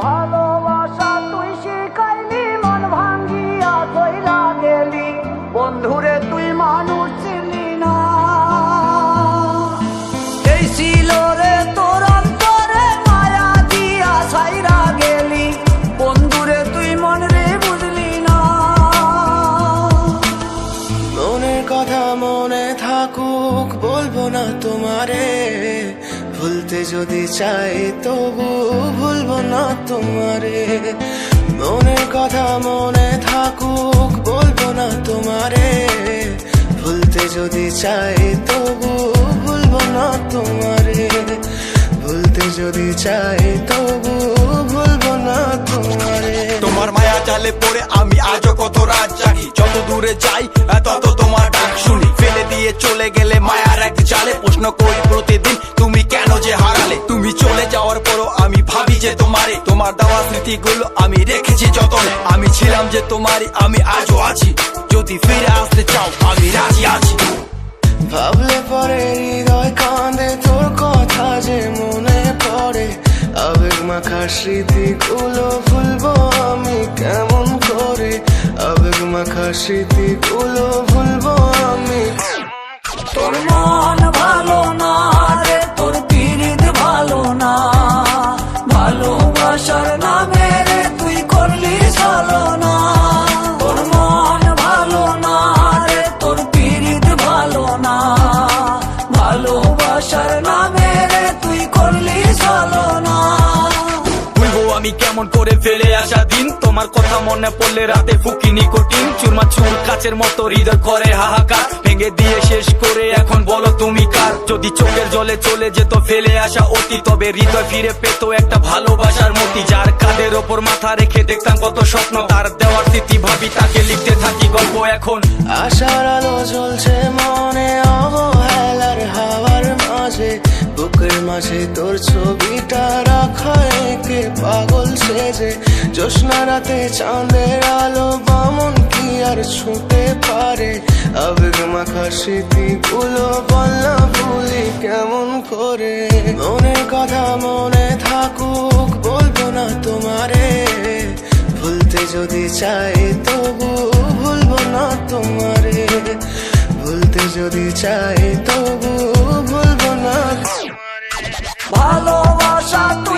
ভালোবাসা তুই শিখাইলি, মন ভাঙ্গিয়া চইলা গেলি, বন্ধুরে তুই মানুষ চিনলি না। এই ছিল রে তোর অন্তরে মায়া দিয়া ছাইরা গেলি, বন্ধুরে তুই মন রে বুঝলি না। মনের কথা মনে থাকুক বলবো না তোমারে, ভুলতে যদি চাই তবু ভুলবো না তোমারে। মনের কথা মনে থাকুক বলবো না তোমারে, ভুলতে যদি চাই তবু ভুলবো না তোমারে। ভুলতে যদি চাই তবু ভুলবো না তোমারে। তোমার মায়া জালে পড়ে আমি আজও কত রাত জাগি, যত দূরে যাই তত তোমার ডাক শুনি। ফেলে দিয়ে চলে গেলে মায়ার এক জালে, প্রশ্ন করি প্রতিদিন তুমি কেন যে হারালে। তুমি চলে যাওয়ার পরও আমি ভাবি যে তোমারে, তোমার দেওয়া স্মৃতিগুলো আমি রেখেছি যতনে। আমি ছিলাম যে তোমারই, আমি আজও আছি, যদি ফিরে আসতে চাও আমি রাজি আছি। ভাবলে পরে হৃদয় কাঁদে, তোর কথা যে মনে পড়ে। আবেগ মাখা স্মৃতিগুলো ভুলবো আমি কেমন করে, আবেগ মাখা স্মৃতিগুলো ভুলবো আমি। তোর মন ভালো না রে, তোর পিরিত ভালো না, ভালোবাসার নামে রে তুই করলি ছলনা। তোর মন ভালো না রে, তোর পিরিত ভালো না, ভালোবাসার নামে রে তুই করলি ছলনা। ভুলবো আমি কেমন করে ফেলে আসা দিন, তোমার কথা মনে পড়লে রাতে ফুকি নিকোটিন। চুরমা চুর কাচের মতো হৃদয় করে হাহাকার, ভেঙে দিয়ে শেষ করে এখন বলো তুমি কার। যদি চোখের জলে চলে যেত ফেলে আসা অতি, তবে হৃদয় ফিরে পেত একটা ভালোবাসার মতি। যার কাঁধের ওপর মাথা রেখে দেখতাম কত স্বপ্ন, তার দেওয়ার স্মৃতি ভাবি তাকে লিখতে থাকি গল্প এখন। আশার আলো জ্বলছে মনে অবহেলার হাওয়ার মাঝে, বুকের মাঝে তোর ছবিটা রাখা একে পাগল সেজে। জ্যোৎস্না রাতে চাঁদের আলো বামন কি আর ছুঁতে পারে, আবেগ মাখা স্মৃতিগুলো বল না ভুলি কেমন করে। মনের কথা মনে থাকুক বলবো না তোমারে, ভুলতে যদি চাই তবু ভুলবো না তোমারে। ভুলতে যদি চাই তবু ভুলবো না তোমারে। ভালোবাসা তুই